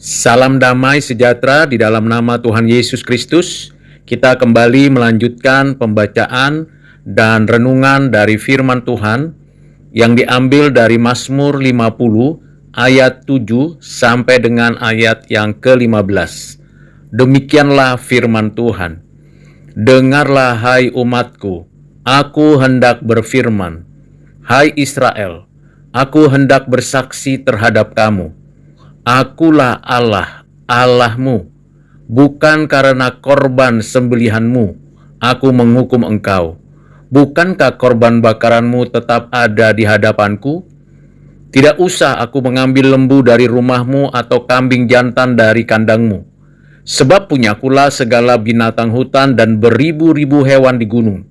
Salam damai sejahtera di dalam nama Tuhan Yesus Kristus. Kita kembali melanjutkan pembacaan dan renungan dari firman Tuhan yang diambil dari Mazmur 50 ayat 7 sampai dengan ayat yang ke-15. Demikianlah firman Tuhan. Dengarlah hai umatku, aku hendak berfirman. Hai Israel, aku hendak bersaksi terhadap kamu. Akulah Allah, Allahmu, bukan karena korban sembelihanmu, aku menghukum engkau. Bukankah korban bakaranmu tetap ada di hadapanku? Tidak usah aku mengambil lembu dari rumahmu atau kambing jantan dari kandangmu. Sebab punyakulah segala binatang hutan dan beribu-ribu hewan di gunung.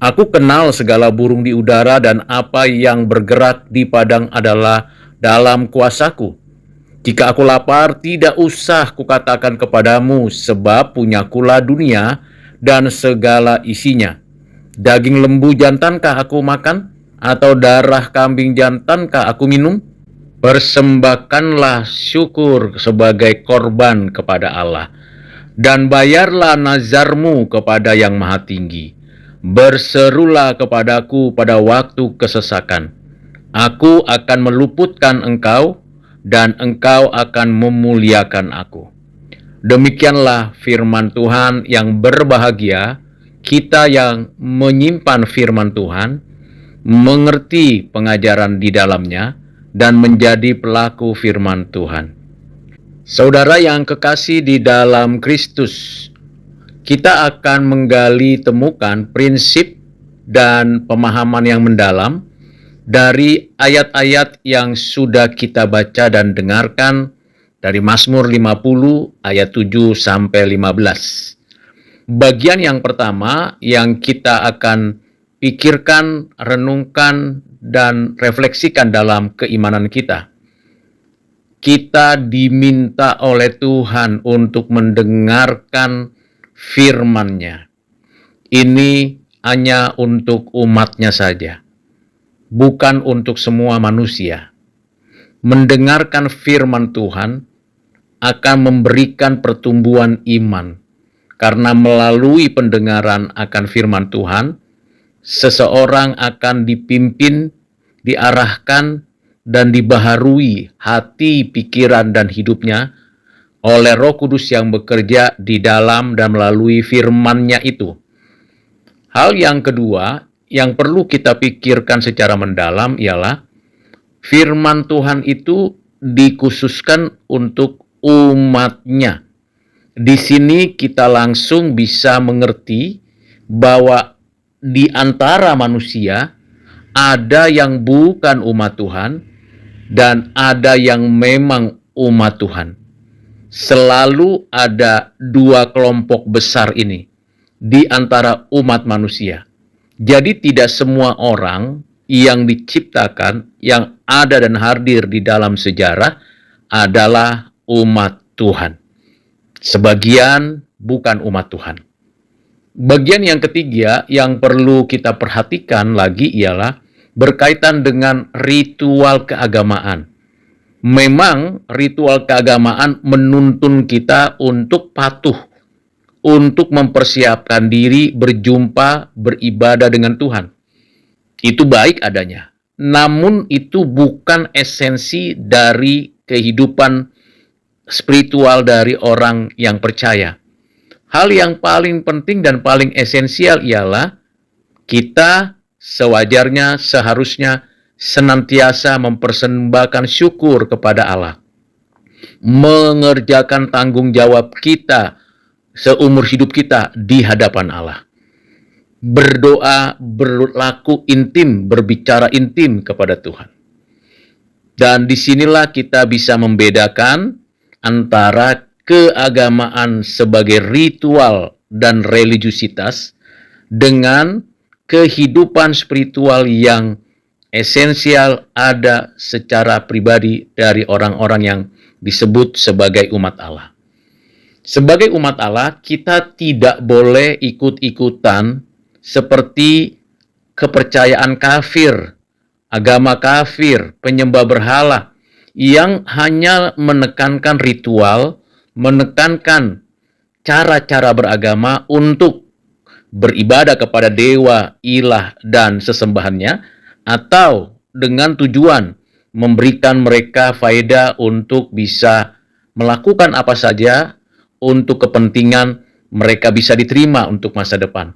Aku kenal segala burung di udara dan apa yang bergerak di padang adalah dalam kuasaku. Jika aku lapar, tidak usah kukatakan kepadamu, sebab punyakulah dunia dan segala isinya. Daging lembu jantankah aku makan? Atau darah kambing jantankah aku minum? Persembahkanlah syukur sebagai korban kepada Allah, dan bayarlah nazarmu kepada Yang Maha Tinggi. Berserulah kepadaku pada waktu kesesakan. Aku akan meluputkan engkau, dan engkau akan memuliakan aku. Demikianlah firman Tuhan. Yang berbahagia kita yang menyimpan firman Tuhan, mengerti pengajaran di dalamnya, dan menjadi pelaku firman Tuhan. Saudara yang kekasih di dalam Kristus, kita akan menggali temukan prinsip dan pemahaman yang mendalam dari ayat-ayat yang sudah kita baca dan dengarkan dari Mazmur 50 ayat 7 sampai 15. Bagian yang pertama yang kita akan pikirkan, renungkan, dan refleksikan dalam keimanan kita. Kita diminta oleh Tuhan untuk mendengarkan firman-Nya. Ini hanya untuk umat-Nya saja, bukan untuk semua manusia. Mendengarkan firman Tuhan akan memberikan pertumbuhan iman, karena melalui pendengaran akan firman Tuhan, seseorang akan dipimpin, diarahkan, dan dibaharui hati, pikiran, dan hidupnya oleh Roh Kudus yang bekerja di dalam dan melalui firman-Nya itu. Hal yang kedua yang perlu kita pikirkan secara mendalam ialah firman Tuhan itu dikhususkan untuk umat-Nya. Di sini kita langsung bisa mengerti bahwa di antara manusia ada yang bukan umat Tuhan dan ada yang memang umat Tuhan. Selalu ada dua kelompok besar ini di antara umat manusia. Jadi tidak semua orang yang diciptakan, yang ada dan hadir di dalam sejarah adalah umat Tuhan. Sebagian bukan umat Tuhan. Bagian yang ketiga yang perlu kita perhatikan lagi ialah berkaitan dengan ritual keagamaan. Memang ritual keagamaan menuntun kita untuk patuh, untuk mempersiapkan diri berjumpa, beribadah dengan Tuhan. Itu baik adanya. Namun itu bukan esensi dari kehidupan spiritual dari orang yang percaya. Hal yang paling penting dan paling esensial ialah kita sewajarnya, seharusnya senantiasa mempersembahkan syukur kepada Allah. Mengerjakan tanggung jawab kita seumur hidup kita di hadapan Allah. Berdoa, berlaku intim, berbicara intim kepada Tuhan. Dan disinilah kita bisa membedakan antara keagamaan sebagai ritual dan religiusitas dengan kehidupan spiritual yang esensial ada secara pribadi dari orang-orang yang disebut sebagai umat Allah. Sebagai umat Allah, kita tidak boleh ikut-ikutan seperti kepercayaan kafir, agama kafir, penyembah berhala yang hanya menekankan ritual, menekankan cara-cara beragama untuk beribadah kepada dewa, ilah, dan sesembahannya, atau dengan tujuan memberikan mereka faedah untuk bisa melakukan apa saja untuk kepentingan mereka bisa diterima untuk masa depan.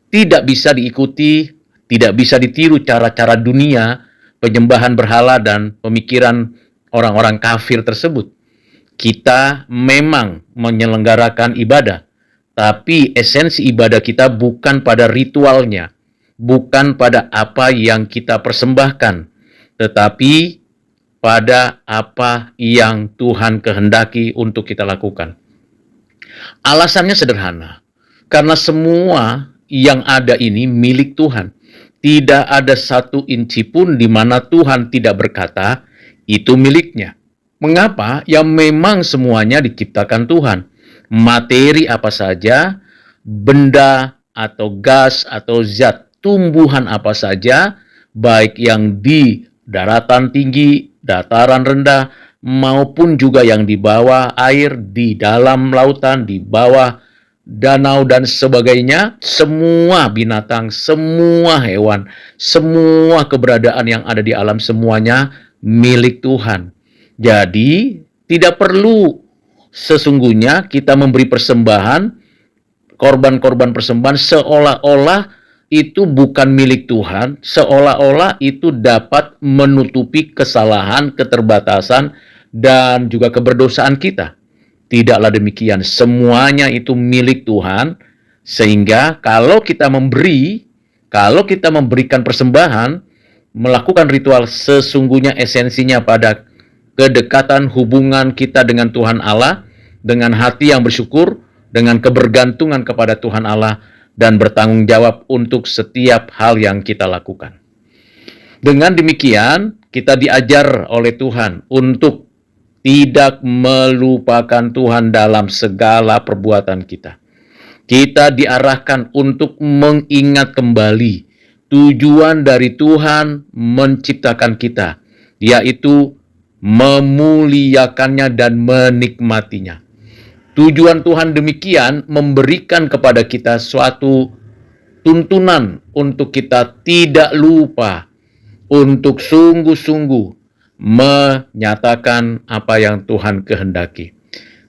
Tidak bisa diikuti, tidak bisa ditiru cara-cara dunia, penyembahan berhala dan pemikiran orang-orang kafir tersebut. Kita memang menyelenggarakan ibadah, tapi esensi ibadah kita bukan pada ritualnya, bukan pada apa yang kita persembahkan, tetapi pada apa yang Tuhan kehendaki untuk kita lakukan. Alasannya sederhana, karena semua yang ada ini milik Tuhan. Tidak ada satu inci pun di mana Tuhan tidak berkata, itu miliknya. Mengapa? Ya memang semuanya diciptakan Tuhan. Materi apa saja, benda atau gas atau zat, tumbuhan apa saja, baik yang di daratan tinggi, dataran rendah, maupun juga yang di bawah air, di dalam lautan, di bawah danau dan sebagainya, semua binatang, semua hewan, semua keberadaan yang ada di alam, semuanya milik Tuhan. Jadi, tidak perlu sesungguhnya kita memberi persembahan, korban-korban persembahan seolah-olah itu bukan milik Tuhan, seolah-olah itu dapat menutupi kesalahan, keterbatasan, dan juga keberdosaan kita. Tidaklah demikian, semuanya itu milik Tuhan, sehingga kalau kita memberikan persembahan, melakukan ritual, sesungguhnya esensinya pada kedekatan hubungan kita dengan Tuhan Allah, dengan hati yang bersyukur, dengan kebergantungan kepada Tuhan Allah, dan bertanggung jawab untuk setiap hal yang kita lakukan. Dengan demikian, kita diajar oleh Tuhan untuk tidak melupakan Tuhan dalam segala perbuatan kita. Kita diarahkan untuk mengingat kembali tujuan dari Tuhan menciptakan kita, yaitu memuliakannya dan menikmatinya. Tujuan Tuhan demikian memberikan kepada kita suatu tuntunan untuk kita tidak lupa, untuk sungguh-sungguh menyatakan apa yang Tuhan kehendaki.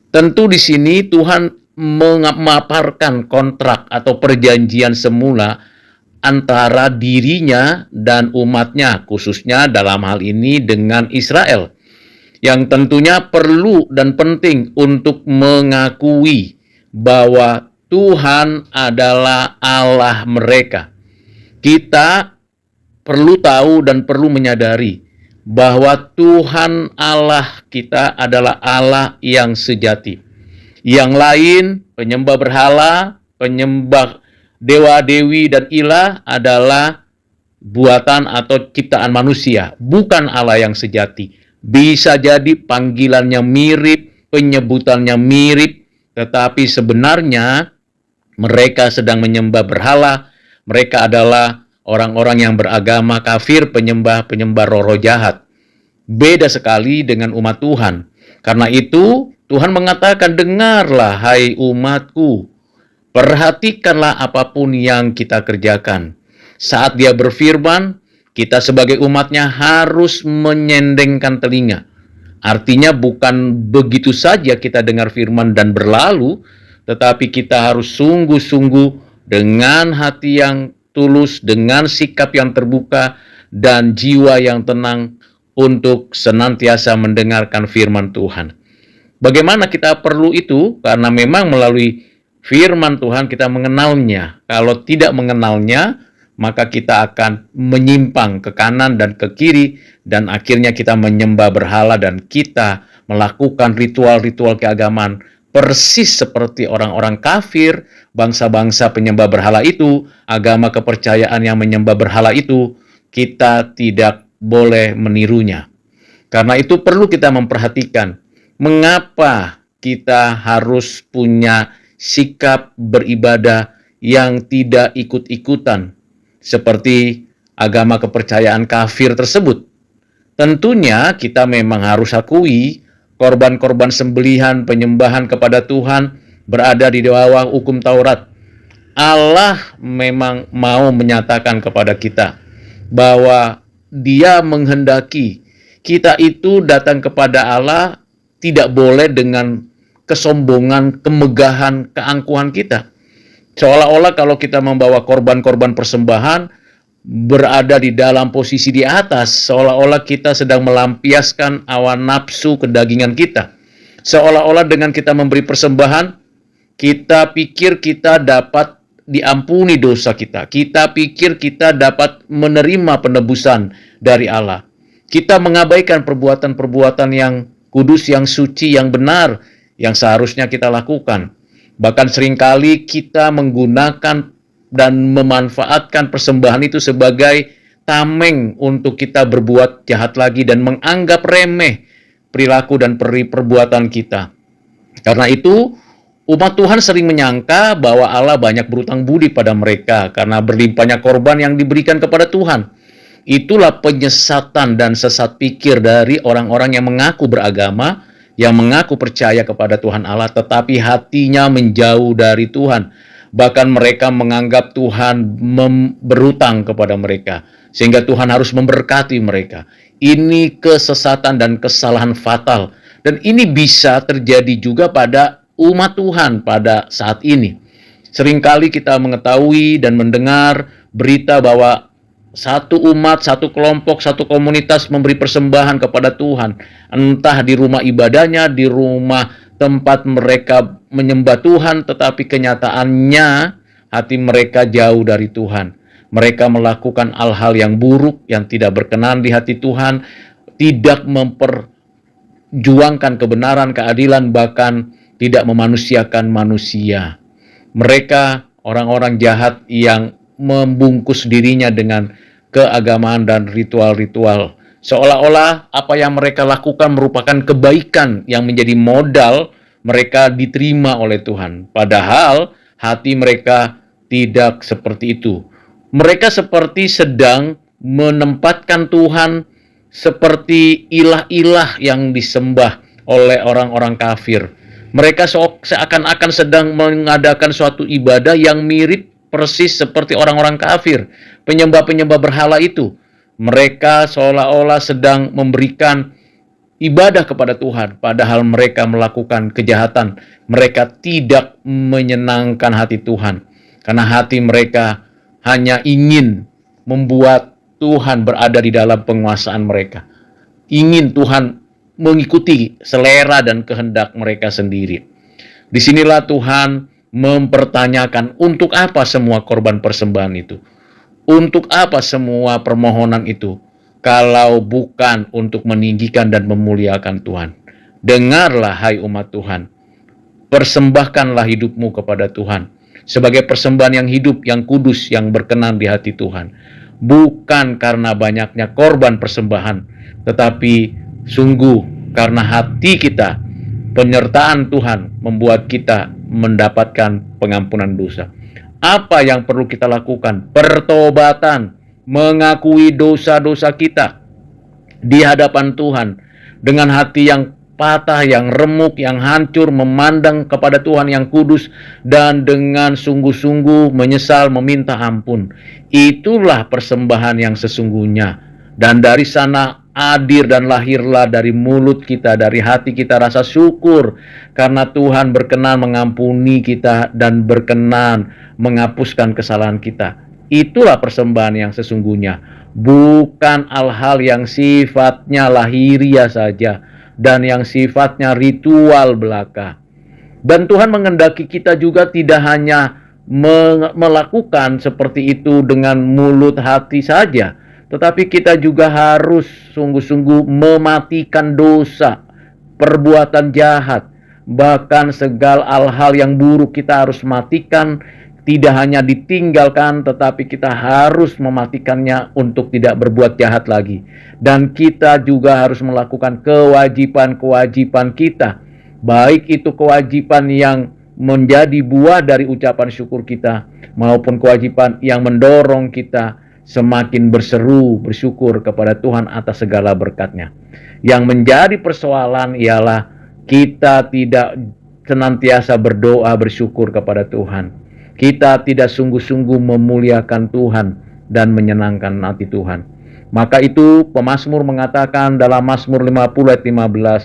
Tentu di sini Tuhan memaparkan kontrak atau perjanjian semula antara dirinya dan umatnya, khususnya dalam hal ini dengan Israel, yang tentunya perlu dan penting untuk mengakui bahwa Tuhan adalah Allah mereka. Kita perlu tahu dan perlu menyadari bahwa Tuhan Allah kita adalah Allah yang sejati. Yang lain, penyembah berhala, penyembah dewa-dewi dan ilah adalah buatan atau ciptaan manusia, bukan Allah yang sejati. Bisa jadi panggilannya mirip, penyebutannya mirip, tetapi sebenarnya mereka sedang menyembah berhala. Mereka adalah orang-orang yang beragama kafir, penyembah roh-roh jahat. Beda sekali dengan umat Tuhan. Karena itu, Tuhan mengatakan, dengarlah hai umatku, perhatikanlah apapun yang kita kerjakan. Saat dia berfirman, kita sebagai umatnya harus menyendengkan telinga. Artinya bukan begitu saja kita dengar firman dan berlalu, tetapi kita harus sungguh-sungguh dengan hati yang tulus, dengan sikap yang terbuka, dan jiwa yang tenang untuk senantiasa mendengarkan firman Tuhan. Bagaimana kita perlu itu? Karena memang melalui firman Tuhan kita mengenalnya. Kalau tidak mengenalnya, maka kita akan menyimpang ke kanan dan ke kiri, dan akhirnya kita menyembah berhala dan kita melakukan ritual-ritual keagamaan persis seperti orang-orang kafir, bangsa-bangsa penyembah berhala itu, agama kepercayaan yang menyembah berhala itu. Kita tidak boleh menirunya. Karena itu perlu kita memperhatikan mengapa kita harus punya sikap beribadah yang tidak ikut-ikutan seperti agama kepercayaan kafir tersebut. Tentunya kita memang harus akui korban-korban sembelihan penyembahan kepada Tuhan berada di bawah hukum Taurat. Allah memang mau menyatakan kepada kita bahwa Dia menghendaki kita itu datang kepada Allah tidak boleh dengan kesombongan, kemegahan, keangkuhan kita. Seolah-olah kalau kita membawa korban-korban persembahan berada di dalam posisi di atas, seolah-olah kita sedang melampiaskan awan nafsu kedagingan kita. Seolah-olah dengan kita memberi persembahan, kita pikir kita dapat diampuni dosa kita. Kita pikir kita dapat menerima penebusan dari Allah. Kita mengabaikan perbuatan-perbuatan yang kudus, yang suci, yang benar, yang seharusnya kita lakukan. Bahkan seringkali kita menggunakan dan memanfaatkan persembahan itu sebagai tameng untuk kita berbuat jahat lagi dan menganggap remeh perilaku dan perbuatan kita. Karena itu, umat Tuhan sering menyangka bahwa Allah banyak berutang budi pada mereka karena berlimpahnya korban yang diberikan kepada Tuhan. Itulah penyesatan dan sesat pikir dari orang-orang yang mengaku beragama, yang mengaku percaya kepada Tuhan Allah, tetapi hatinya menjauh dari Tuhan. Bahkan mereka menganggap Tuhan berutang kepada mereka, sehingga Tuhan harus memberkati mereka. Ini kesesatan dan kesalahan fatal. Dan ini bisa terjadi juga pada umat Tuhan pada saat ini. Seringkali kita mengetahui dan mendengar berita bahwa satu umat, satu kelompok, satu komunitas memberi persembahan kepada Tuhan. Entah di rumah ibadahnya, di rumah tempat mereka menyembah Tuhan, tetapi kenyataannya hati mereka jauh dari Tuhan. Mereka melakukan hal-hal yang buruk, yang tidak berkenan di hati Tuhan, tidak memperjuangkan kebenaran, keadilan, bahkan tidak memanusiakan manusia. Mereka orang-orang jahat yang membungkus dirinya dengan keagamaan dan ritual-ritual. Seolah-olah apa yang mereka lakukan merupakan kebaikan yang menjadi modal mereka diterima oleh Tuhan. Padahal hati mereka tidak seperti itu. Mereka seperti sedang menempatkan Tuhan seperti ilah-ilah yang disembah oleh orang-orang kafir. Mereka seakan-akan sedang mengadakan suatu ibadah yang mirip persis seperti orang-orang kafir, penyembah-penyembah berhala itu. Mereka seolah-olah sedang memberikan ibadah kepada Tuhan, padahal mereka melakukan kejahatan. Mereka tidak menyenangkan hati Tuhan, karena hati mereka hanya ingin membuat Tuhan berada di dalam penguasaan mereka. Ingin Tuhan mengikuti selera dan kehendak mereka sendiri. Disinilah Tuhan mempertanyakan, untuk apa semua korban persembahan itu? Untuk apa semua permohonan itu? Kalau bukan untuk meninggikan dan memuliakan Tuhan. Dengarlah hai umat Tuhan. Persembahkanlah hidupmu kepada Tuhan. Sebagai persembahan yang hidup, yang kudus, yang berkenan di hati Tuhan. Bukan karena banyaknya korban persembahan, tetapi sungguh karena hati kita, penyertaan Tuhan membuat kita mendapatkan pengampunan dosa. Apa yang perlu kita lakukan? Pertobatan, mengakui dosa-dosa kita di hadapan Tuhan dengan hati yang patah, yang remuk, yang hancur, memandang kepada Tuhan yang kudus dan dengan sungguh-sungguh menyesal, meminta ampun. Itulah persembahan yang sesungguhnya. Dan dari sana hadir dan lahirlah dari mulut kita, dari hati kita rasa syukur karena Tuhan berkenan mengampuni kita dan berkenan menghapuskan kesalahan kita. Itulah persembahan yang sesungguhnya, bukan hal-hal yang sifatnya lahiriah saja dan yang sifatnya ritual belaka. Dan Tuhan menghendaki kita juga tidak hanya melakukan seperti itu dengan mulut hati saja, tetapi kita juga harus sungguh-sungguh mematikan dosa, perbuatan jahat, bahkan segala hal-hal yang buruk kita harus matikan. Tidak hanya ditinggalkan, tetapi kita harus mematikannya untuk tidak berbuat jahat lagi. Dan kita juga harus melakukan kewajiban-kewajiban kita, baik itu kewajiban yang menjadi buah dari ucapan syukur kita, maupun kewajiban yang mendorong kita semakin berseru bersyukur kepada Tuhan atas segala berkat-Nya. Yang menjadi persoalan ialah kita tidak senantiasa berdoa bersyukur kepada Tuhan. Kita tidak sungguh-sungguh memuliakan Tuhan dan menyenangkan hati Tuhan. Maka itu pemazmur mengatakan dalam Mazmur 50 ayat 15,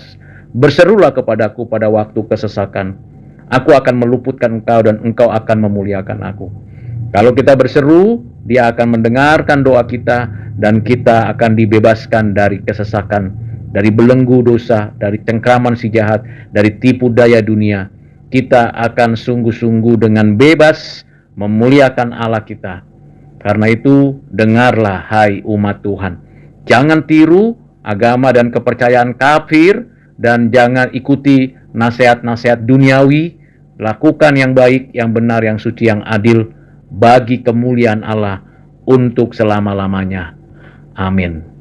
"Berserulah kepadaku pada waktu kesesakan. Aku akan meluputkan engkau dan engkau akan memuliakan aku." Kalau kita berseru, Dia akan mendengarkan doa kita dan kita akan dibebaskan dari kesesakan, dari belenggu dosa, dari cengkraman si jahat, dari tipu daya dunia. Kita akan sungguh-sungguh dengan bebas memuliakan Allah kita. Karena itu, dengarlah hai umat Tuhan. Jangan tiru agama dan kepercayaan kafir dan jangan ikuti nasihat-nasihat duniawi. Lakukan yang baik, yang benar, yang suci, yang adil bagi kemuliaan Allah untuk selama-lamanya. Amin.